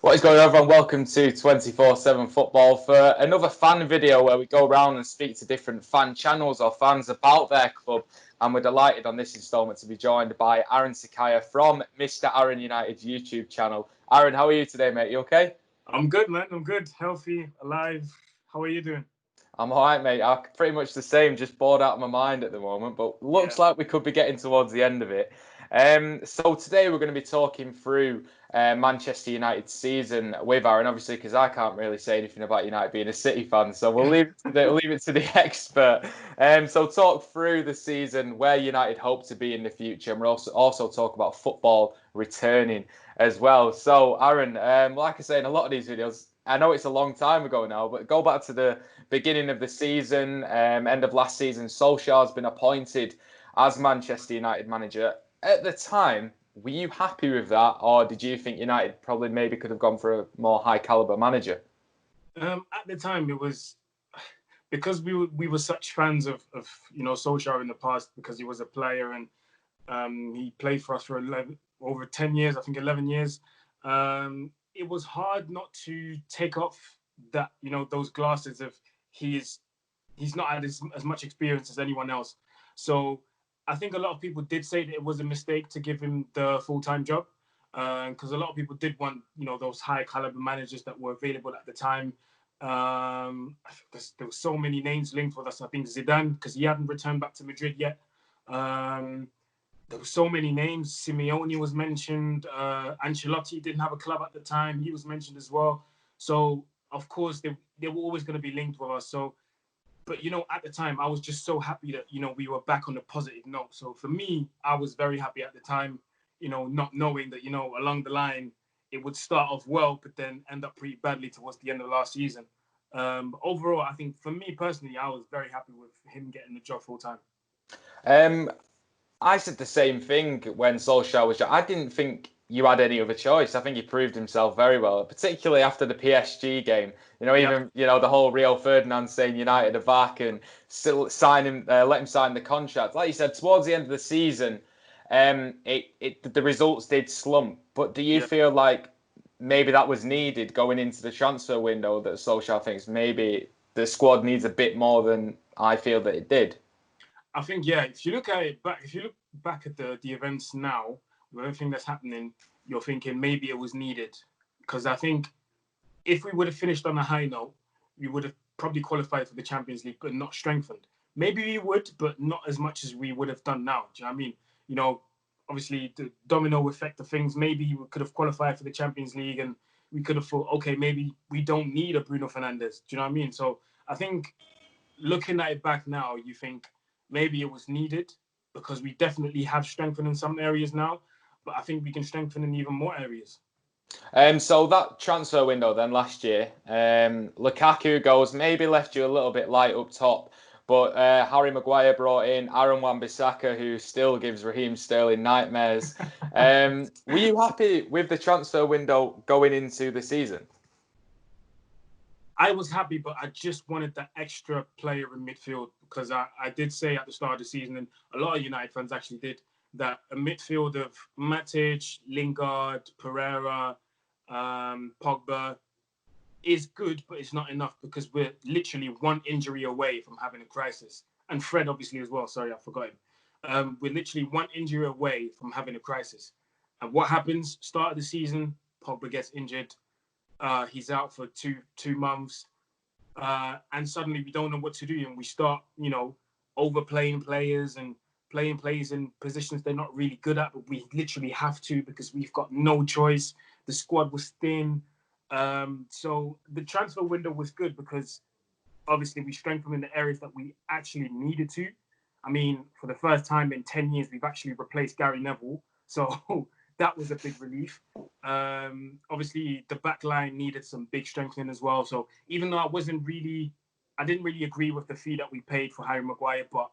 What is going on, everyone? Welcome to 24/7 Football for another fan video where we go around and speak to different fan channels or fans about their club. And we're delighted on this instalment to be joined by Aaron Sakaya from MrAaronUTD YouTube channel. Aaron, how are you today, mate? You okay? I'm good, man. I'm good, healthy, alive. How are you doing? I'm all right, mate. I'm pretty much the same, just bored out of my mind at the moment, but looks like we could be getting towards the end of it. So today we're going to be talking through Manchester United's season with Aaron, obviously, because I can't really say anything about United being a City fan, so we'll leave it to the expert. So talk through the season, where United hope to be in the future, and we'll also talk about football returning as well. So Aaron, like I say in a lot of these videos, I know it's a long time ago now, but go back to the beginning of the season, end of last season. Solskjaer's been appointed as Manchester United manager. At the time, were you happy with that, or did you think United probably maybe could have gone for a more high caliber manager? At the time, it was because we were such fans of Solskjaer in the past because he was a player and he played for us for over 10 years, I think 11 years. It was hard not to take off that those glasses of he's not had as much experience as anyone else. So I think a lot of people did say that it was a mistake to give him the full-time job because a lot of people did want those high caliber managers that were available at the time. There were so many names linked with us. I think Zidane, because he hadn't returned back to Madrid yet. There were so many names. Simeone was mentioned. Ancelotti didn't have a club at the time. He was mentioned as well. So of course they were always going to be linked with us. So, but at the time I was just so happy that we were back on a positive note. So for me, I was very happy at the time. Not knowing that along the line it would start off well, but then end up pretty badly towards the end of last season. But overall, I think for me personally, I was very happy with him getting the job full time. I said the same thing when Solskjaer was. I didn't think you had any other choice. I think he proved himself very well, particularly after the PSG game. Even the whole Rio Ferdinand saying United are back and still sign him, let him sign the contract. Like you said, towards the end of the season, the results did slump. But do you feel like maybe that was needed going into the transfer window? That Solskjaer thinks maybe the squad needs a bit more than I feel that it did. I think if you look at it back, if you look back at the events now with everything that's happening, you're thinking maybe it was needed because I think if we would have finished on a high note, we would have probably qualified for the Champions League, but not strengthened. Maybe we would, but not as much as we would have done now. Do you know what I mean? Obviously the domino effect of things. Maybe we could have qualified for the Champions League, and we could have thought, okay, maybe we don't need a Bruno Fernandes. Do you know what I mean? So I think looking at it back now, you think maybe it was needed because we definitely have strengthened in some areas now, but I think we can strengthen in even more areas. So that transfer window then last year, Lukaku goes, maybe left you a little bit light up top, but Harry Maguire brought in Aaron Wan-Bissaka, who still gives Raheem Sterling nightmares. Were you happy with the transfer window going into the season? I was happy, but I just wanted that extra player in midfield because I did say at the start of the season, and a lot of United fans actually did, that a midfield of Matic, Lingard, Pereira, Pogba is good, but it's not enough because we're literally one injury away from having a crisis. And Fred, obviously, as well. Sorry, I forgot him. We're literally one injury away from having a crisis. And what happens? Start of the season, Pogba gets injured. He's out for two months. And suddenly we don't know what to do. And we start, overplaying players and playing players in positions they're not really good at, but we literally have to because we've got no choice. The squad was thin. So the transfer window was good because obviously we strengthened in the areas that we actually needed to. I mean, for the first time in 10 years, we've actually replaced Gary Neville. So that was a big relief. Obviously, the back line needed some big strengthening as well. So even though I didn't really agree with the fee that we paid for Harry Maguire, but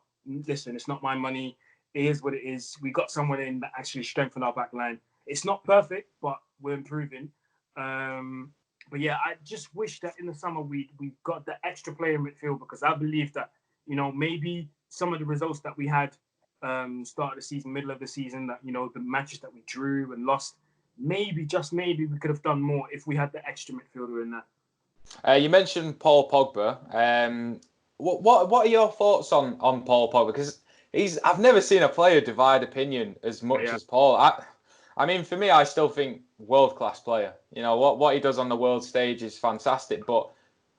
listen, it's not my money. It is what it is. We got someone in that actually strengthened our back line. It's not perfect, but we're improving. But yeah, I just wish that in the summer we got the extra player in midfield because I believe that maybe some of the results that we had start of the season, middle of the season, that the matches that we drew and lost, maybe, just maybe, we could have done more if we had the extra midfielder in there. You mentioned Paul Pogba. What are your thoughts on Paul Pogba? Because I've never seen a player divide opinion as much as Paul. I mean, for me, I still think world class player. You know what he does on the world stage is fantastic. But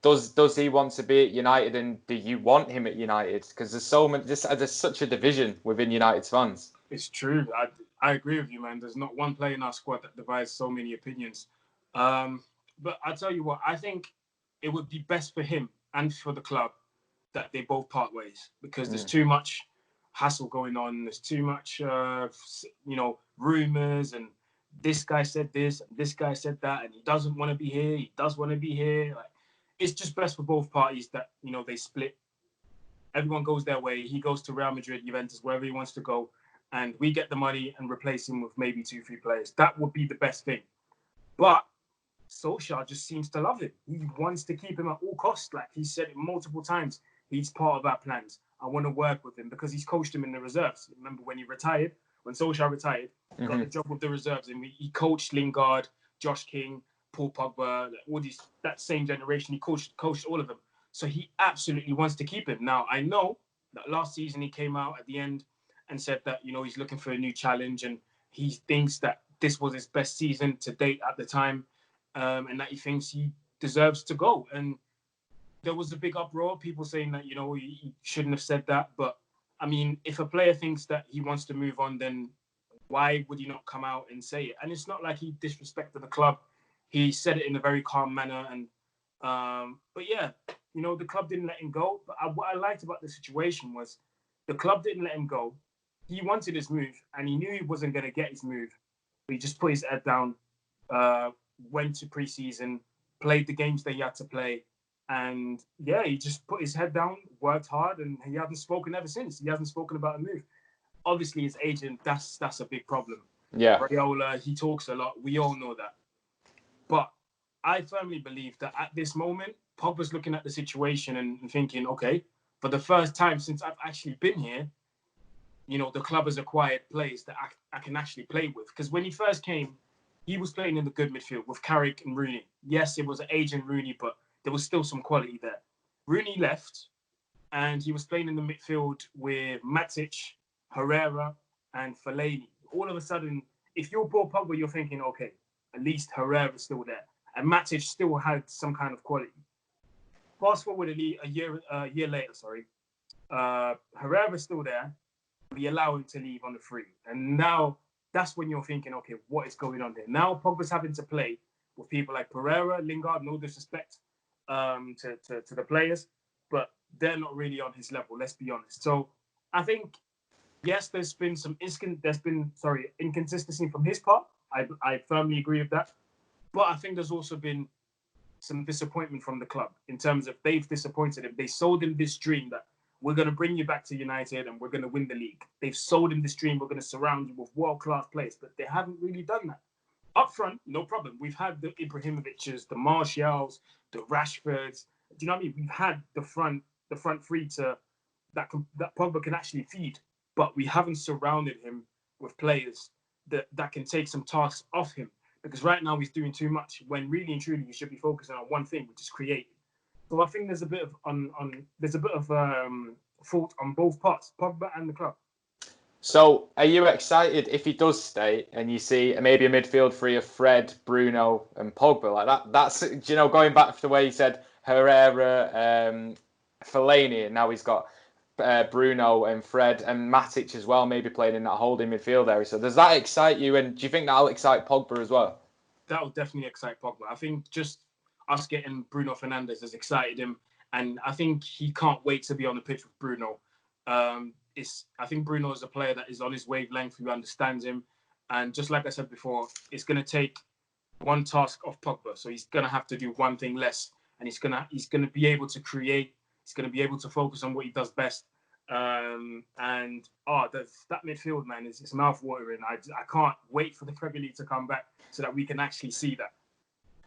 does he want to be at United, and do you want him at United? Because there's such a division within United's fans. It's true. I agree with you, man. There's not one player in our squad that divides so many opinions. But I'll tell you what, I think it would be best for him and for the club that they both part ways, because there's too much hassle going on. There's too much, rumors, and this guy said this, and this guy said that, and he doesn't want to be here. He does want to be here. Like, it's just best for both parties that, they split. Everyone goes their way. He goes to Real Madrid, Juventus, wherever he wants to go, and we get the money and replace him with maybe 2-3 players. That would be the best thing. But Solskjaer just seems to love him. He wants to keep him at all costs. Like he said it multiple times, he's part of our plans. I want to work with him because he's coached him in the reserves. Remember when Solskjaer retired, got the job with the reserves, and he coached Lingard, Josh King, Paul Pogba, that same generation. He coached all of them. So he absolutely wants to keep him. Now, I know that last season he came out at the end and said that, he's looking for a new challenge, and he thinks that this was his best season to date at the time, and that he thinks he deserves to go. And there was a big uproar, people saying that, he shouldn't have said that. But, I mean, if a player thinks that he wants to move on, then why would he not come out and say it? And it's not like he disrespected the club. He said it in a very calm manner. And but yeah, the club didn't let him go. But what I liked about the situation was the club didn't let him go. He wanted his move, and he knew he wasn't going to get his move. But he just put his head down, went to pre-season, played the games that he had to play. And yeah, he just put his head down, worked hard, and he hasn't spoken ever since. He hasn't spoken about a move. Obviously, his agent, that's a big problem. Yeah. Raiola, he talks a lot. We all know that. But I firmly believe that at this moment, Pogba's looking at the situation and thinking, okay, for the first time since I've actually been here, the club has acquired players that I can actually play with. Because when he first came, he was playing in the good midfield with Carrick and Rooney. Yes, it was an aging Rooney, but there was still some quality there. Rooney left, and he was playing in the midfield with Matic, Herrera, and Fellaini. All of a sudden, if you're Paul Pogba, you're thinking, okay, at least Herrera's still there. And Matic still had some kind of quality. Fast forward a year later, Herrera's still there. We allow him to leave on the free. And now that's when you're thinking, okay, what is going on there? Now Pogba's having to play with people like Pereira, Lingard, no disrespect to the players, but they're not really on his level, let's be honest. So I think, yes, there's been inconsistency from his part. I firmly agree with that. But I think there's also been some disappointment from the club in terms of they've disappointed him. They sold him this dream that we're going to bring you back to United and we're going to win the league. They've sold him this dream. We're going to surround you with world-class players, but they haven't really done that. Up front, no problem. We've had the Ibrahimoviches, the Martials, the Rashfords. Do you know what I mean? We've had the front three that Pogba can actually feed, but we haven't surrounded him with players that can take some tasks off him. Because right now he's doing too much when really and truly he should be focusing on one thing, which is creating. So I think there's a bit of fault on both parts, Pogba and the club. So are you excited if he does stay and you see maybe a midfield three of Fred, Bruno, and Pogba like that? That's going back to the way he said Herrera, Fellaini, and now he's got Bruno and Fred and Matic as well, maybe playing in that holding midfield area. So does that excite you, and do you think that'll excite Pogba as well? That will definitely excite Pogba. I think just us getting Bruno Fernandes has excited him, and I think he can't wait to be on the pitch with Bruno. I think Bruno is a player that is on his wavelength, who understands him, and just like I said before, it's going to take one task off Pogba, so he's going to have to do one thing less, and he's going to be able to create. He's going to be able to focus on what he does best. That midfield, man, it's mouth-watering. I can't wait for the Premier League to come back so that we can actually see that.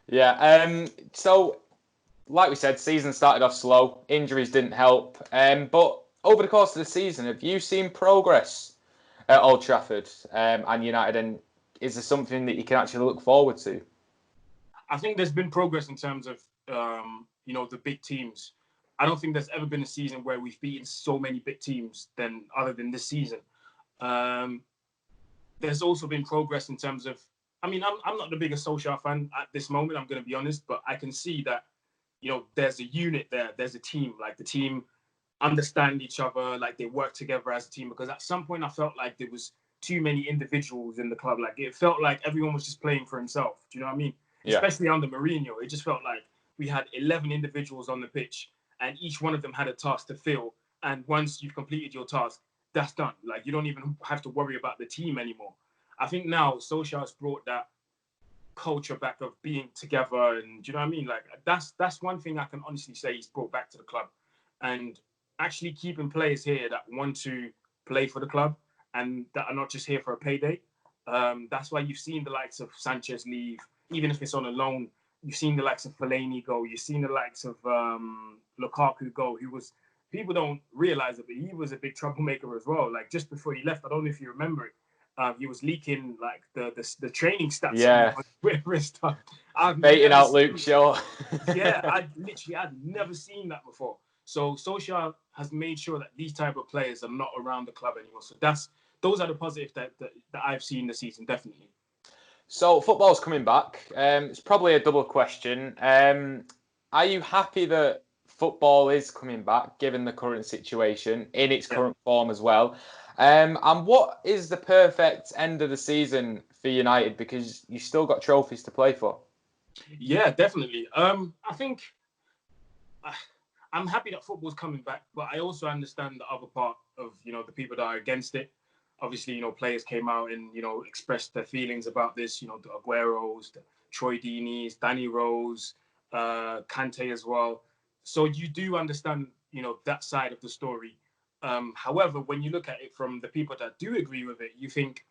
Yeah. So, like we said, season started off slow. Injuries didn't help. But over the course of the season, have you seen progress at Old Trafford and United? And is there something that you can actually look forward to? I think there's been progress in terms of the big teams. I don't think there's ever been a season where we've beaten so many big teams other than this season. There's also been progress in terms of. I mean, I'm not the biggest Solskjaer fan at this moment. I'm going to be honest, but I can see that there's a unit there. There's a team. Like the team understand each other. Like they work together as a team. Because at some point I felt like there was too many individuals in the club. Like it felt like everyone was just playing for himself. Do you know what I mean? Yeah. Especially under Mourinho, it just felt like we had 11 individuals on the pitch, and each one of them had a task to fill. And once you've completed your task, that's done. Like you don't even have to worry about the team anymore. I think now Solskjaer's brought that culture back of being together, and do you know what I mean? Like that's one thing I can honestly say he's brought back to the club, and actually keeping players here that want to play for the club and that are not just here for a payday. That's why you've seen the likes of Sanchez leave, even if it's on a loan. You've seen the likes of Fellaini go. You've seen the likes of Lukaku go. People don't realize it, but he was a big troublemaker as well. Like just before he left, I don't know if you remember it. He was leaking like the training stats. Yeah. With stuff. Baiting out Luke Shaw. Yeah, I'd never seen that before. So Solskjaer has made sure that these type of players are not around the club anymore. So those are the positives that I've seen this season, definitely. So football's coming back. It's probably a double question. Are you happy that football is coming back, given the current situation, in its current form as well? And what is the perfect end of the season for United? Because you still got trophies to play for. Yeah, definitely. I think I'm happy that football's coming back, but I also understand the other part of the people that are against it. Obviously, players came out and expressed their feelings about this. The Agueros, the Troy Deeney's, Danny Rose, Kante as well. So you do understand that side of the story. However, when you look at it from the people that do agree with it, you think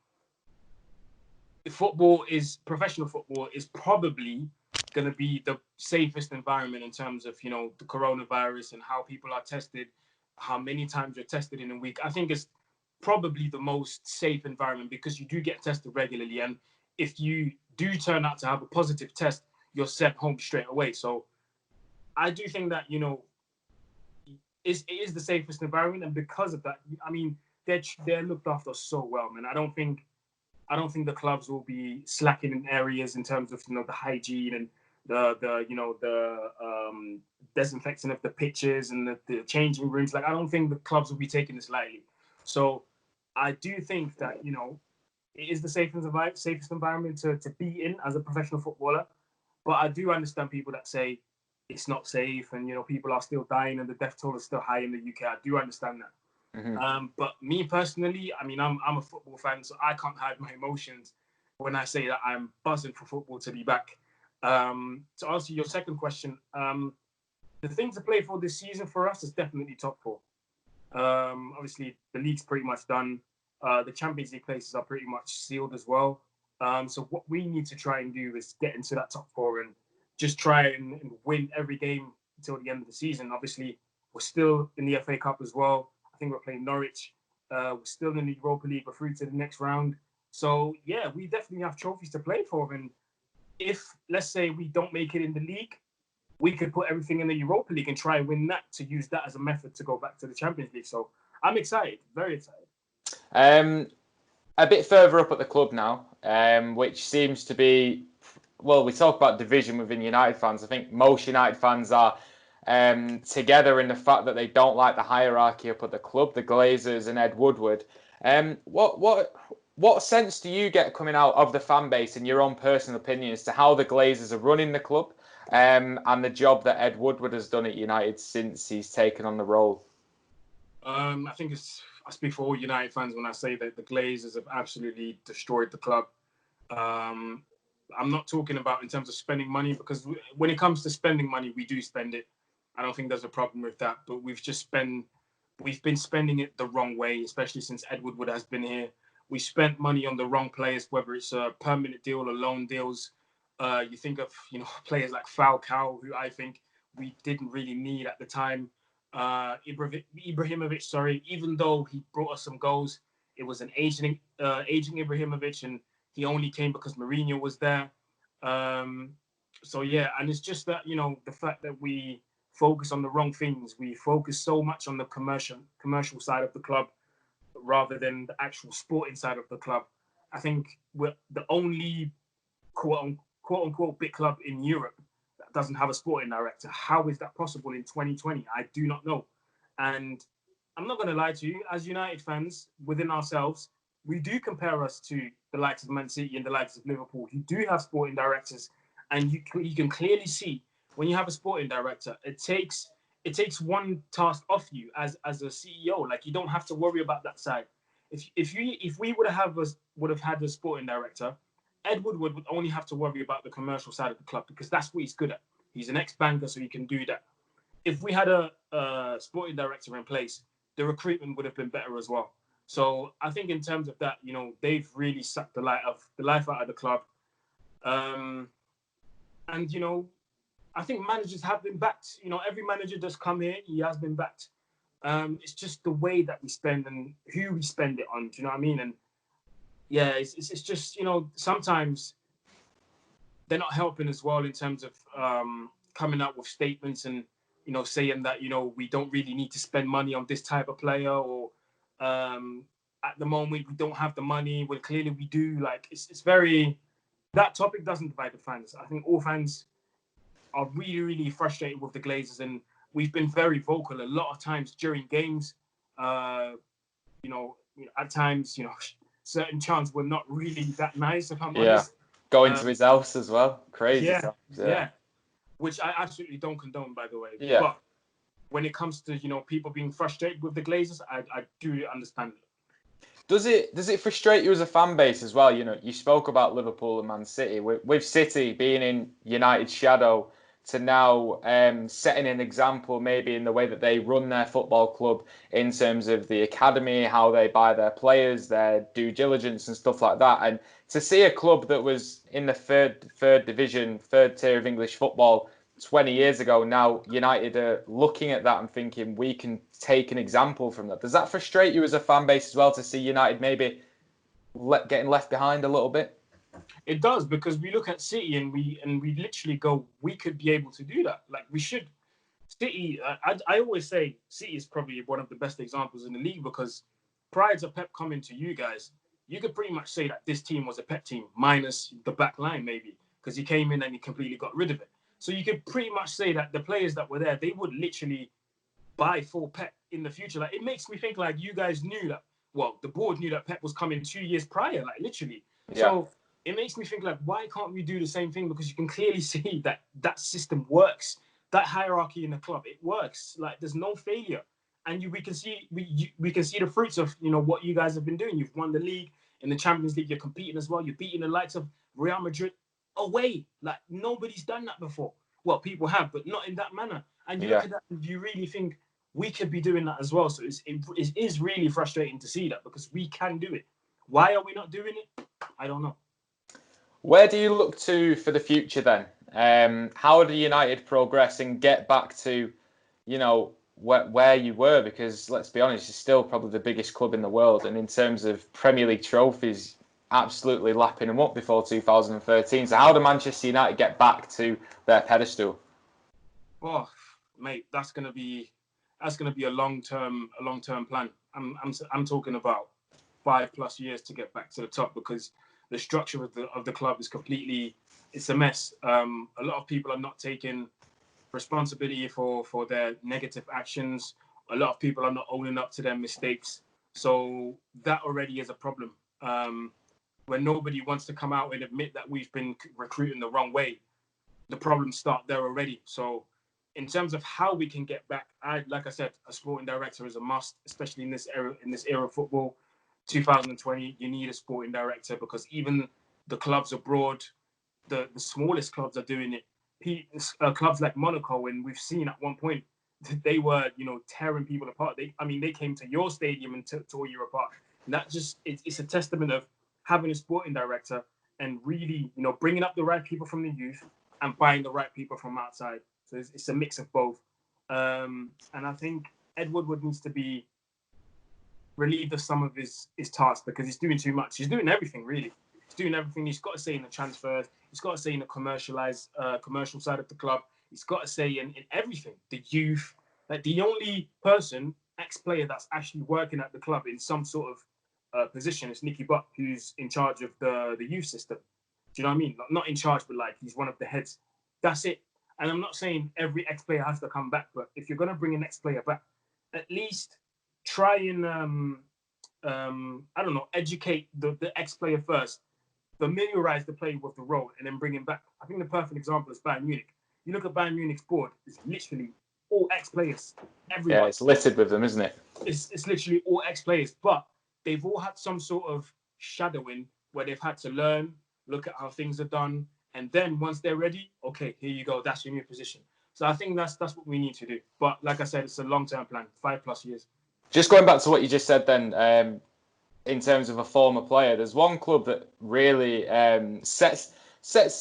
professional football is probably going to be the safest environment in terms of the coronavirus and how people are tested, how many times you're tested in a week. I think it's probably the most safe environment because you do get tested regularly, and if you do turn out to have a positive test, you're sent home straight away. So I do think that it is the safest environment, and because of that, I mean they're looked after so well, man. I don't think the clubs will be slacking in areas in terms of the hygiene and the disinfecting of the pitches and the changing rooms. Like I don't think the clubs will be taking this lightly. So I do think that it is the safest environment to be in as a professional footballer. But I do understand people that say it's not safe and people are still dying and the death toll is still high in the UK. I do understand that. But me personally, I mean, I'm a football fan, so I can't hide my emotions when I say that I'm buzzing for football to be back. To answer your second question, the thing to play for this season for us is definitely top four. Obviously, the league's pretty much done. The Champions League places are pretty much sealed as well. So what we need to try and do is get into that top four and just try and win every game until the end of the season. Obviously, we're still in the FA Cup as well. I think we're playing Norwich. We're still in the Europa League. We're through to the next round. So, yeah, we definitely have trophies to play for. And if, let's say, we don't make it in the league, we could put everything in the Europa League and try and win that to use that as a method to go back to the Champions League. So I'm excited, very excited. A bit further up at the club now, which seems to be, well, we talk about division within United fans. I think most United fans are together in the fact that they don't like the hierarchy up at the club, the Glazers and Ed Woodward. What sense do you get coming out of the fan base in your own personal opinion as to how the Glazers are running the club and the job that Ed Woodward has done at United since he's taken on the role? I think I speak for all United fans when I say that the Glazers have absolutely destroyed the club. I'm not talking about in terms of spending money, because when it comes to spending money, we do spend it. I don't think there's a problem with that, but we've been spending it the wrong way, especially since Ed Woodward has been here. We spent money on the wrong players, whether it's a permanent deal or loan deals. You think of players like Falcao, who I think we didn't really need at the time. Ibrahimovic, even though he brought us some goals, it was an aging Ibrahimovic, and He only came because Mourinho was there. So yeah, and it's just that, the fact that we focus on the wrong things. We focus so much on the commercial side of the club rather than the actual sporting side of the club. I think we're the only quote unquote big club in Europe that doesn't have a sporting director. How is that possible in 2020? I do not know. And I'm not going to lie to you, as United fans within ourselves, we do compare us to the likes of Man City and the likes of Liverpool, who do have sporting directors, and you can clearly see when you have a sporting director, it takes one task off you as a CEO. Like, you don't have to worry about that side. If we would have had a sporting director, Ed Woodward would only have to worry about the commercial side of the club because that's what he's good at. He's an ex-banker, so he can do that. If we had a sporting director in place, the recruitment would have been better as well. So I think in terms of that, they've really sucked the life out of the club. And I think managers have been backed. Every manager that's come here, he has been backed. It's just the way that we spend and who we spend it on. Do you know what I mean? And yeah, it's just, sometimes they're not helping as well in terms of coming out with statements and, saying that, we don't really need to spend money on this type of player, or at the moment we don't have the money when clearly we do. Like, it's very, that topic doesn't divide the fans. I think all fans are really, really frustrated with the Glazers, and we've been very vocal a lot of times during games. At times, certain chants were not really that nice, if I'm honest. Going to his house as well. Crazy times. Yeah. Which I absolutely don't condone, by the way. Yeah. But when it comes to, people being frustrated with the Glazers, I do understand it. Does it frustrate you as a fan base as well? You spoke about Liverpool and Man City. With City being in United's shadow to now setting an example maybe in the way that they run their football club in terms of the academy, how they buy their players, their due diligence and stuff like that. And to see a club that was in the third division, third tier of English football 20 years ago, now United are looking at that and thinking we can take an example from that. Does that frustrate you as a fan base as well to see United maybe getting left behind a little bit? It does, because we look at City and we literally go, we could be able to do that. Like, we should. City, I always say City is probably one of the best examples in the league, because prior to Pep coming to you guys, you could pretty much say that this team was a Pep team, minus the back line maybe, because he came in and he completely got rid of it. So you could pretty much say that the players that were there, they would literally buy for Pep in the future. Like, it makes me think like you guys knew that, well, the board knew that Pep was coming 2 years prior, like literally. Yeah. So it makes me think like, why can't we do the same thing? Because you can clearly see that that system works. That hierarchy in the club, it works. Like, there's no failure, and we can see the fruits of what you guys have been doing. You've won the league, in the Champions League. You're competing as well. You're beating the likes of Real Madrid away. Like, nobody's done that before. Well, people have, but not in that manner. And you look at that, and you really think we could be doing that as well. So it is really frustrating to see that, because we can do it. Why are we not doing it? I don't know. Where do you look to for the future then? How do United progress and get back to, where you were? Because let's be honest, you're still probably the biggest club in the world, and in terms of Premier League trophies, absolutely lapping them up before 2013. So how do Manchester United get back to their pedestal? Oh, mate, that's gonna be a long-term plan. I'm talking about 5+ years to get back to the top, because the structure of the club is it's a mess. A lot of people are not taking responsibility for their negative actions. A lot of people are not owning up to their mistakes. So that already is a problem. When nobody wants to come out and admit that we've been recruiting the wrong way, the problems start there already. So in terms of how we can get back, like I said, a sporting director is a must, especially in this era of football. 2020, you need a sporting director, because even the clubs abroad, the smallest clubs are doing it. Clubs like Monaco, and we've seen at one point they were, tearing people apart. They came to your stadium and tore you apart. And that just, it's a testament of having a sporting director and really, bringing up the right people from the youth and buying the right people from outside. So it's a mix of both. And I think Ed Woodward needs to be relieved of some of his tasks, because he's doing too much. He's doing everything, really. He's doing everything. He's got to say in the transfers. He's got to say in the commercial side of the club. He's got to say in everything. The youth. Like the only person, ex-player that's actually working at the club in some sort of position is Nicky Butt, who's in charge of the youth system. Do you know what I mean? Not in charge, but like he's one of the heads. That's it. And I'm not saying every ex-player has to come back, but if you're gonna bring an ex-player back, at least try and I don't know, educate the ex-player first, familiarize the player with the role, and then bring him back. I think the perfect example is Bayern Munich. You look at Bayern Munich's board; it's literally all ex-players. Everyone. Yeah, it's littered with them, isn't it? It's literally all ex-players, but they've all had some sort of shadowing where they've had to learn, look at how things are done. And then once they're ready, okay, here you go. That's your new position. So I think that's what we need to do. But like I said, it's a long-term plan, 5+ years. Just going back to what you just said then, in terms of a former player, there's one club that really sets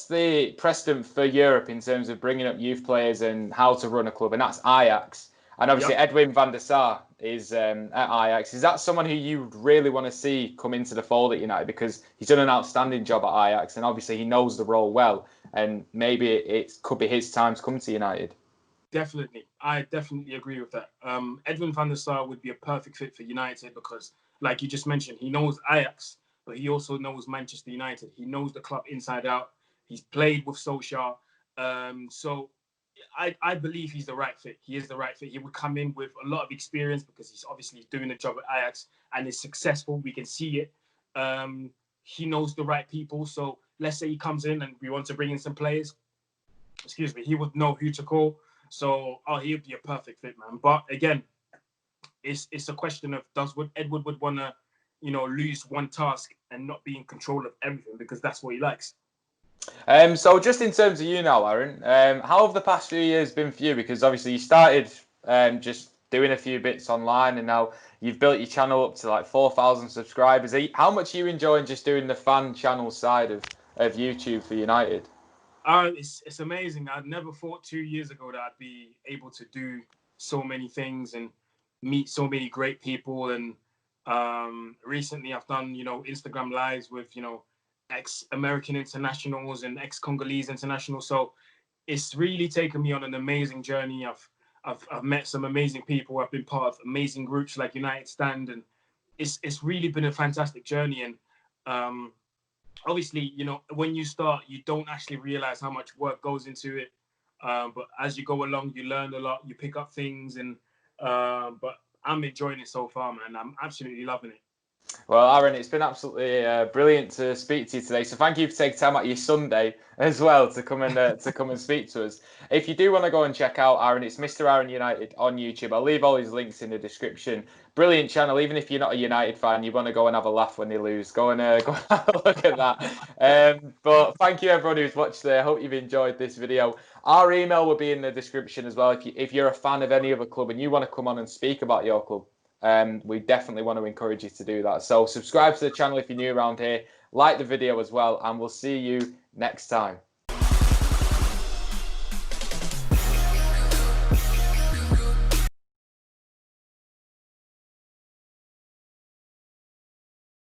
the precedent for Europe in terms of bringing up youth players and how to run a club, and that's Ajax. And obviously, yep. Edwin van der Sar is at Ajax. Is that someone who you really want to see come into the fold at United? Because he's done an outstanding job at Ajax, and obviously he knows the role well. And maybe it could be his time to come to United. Definitely. I definitely agree with that. Edwin van der Sar would be a perfect fit for United because, like you just mentioned, he knows Ajax, but he also knows Manchester United. He knows the club inside out. He's played with Solskjaer. So I believe he's the right fit. He is the right fit. He would come in with a lot of experience because he's obviously doing the job at Ajax and is successful. We can see it. He knows the right people. So let's say he comes in and we want to bring in some players. Excuse me. He would know who to call. So he'd be a perfect fit, man. But again, it's a question of Edward would want to, lose one task and not be in control of everything because that's what he likes. So just in terms of you now, Aaron, how have the past few years been for you? Because obviously you started just doing a few bits online, and now you've built your channel up to like 4,000 subscribers. How much are you enjoying just doing the fan channel side of YouTube for United? It's amazing. I'd never thought 2 years ago that I'd be able to do so many things and meet so many great people. And recently I've done, Instagram lives with, ex-American internationals and ex-Congolese internationals. So it's really taken me on an amazing journey. I've met some amazing people. I've been part of amazing groups like United Stand, and it's really been a fantastic journey. And obviously, when you start, you don't actually realize how much work goes into it. But as you go along, you learn a lot, you pick up things, and but I'm enjoying it so far, man. I'm absolutely loving it. Well, Aaron, it's been absolutely brilliant to speak to you today. So thank you for taking time out of your Sunday as well to come and speak to us. If you do want to go and check out Aaron, it's MrAaronUTD on YouTube. I'll leave all his links in the description. Brilliant channel. Even if you're not a United fan, you want to go and have a laugh when they lose. Go and have a look at that. But thank you everyone who's watched there. I hope you've enjoyed this video. Our email will be in the description as well. If you're a fan of any other club and you want to come on and speak about your club, we definitely want to encourage you to do that. So subscribe to the channel if you're new around here, like the video as well, and we'll see you next time.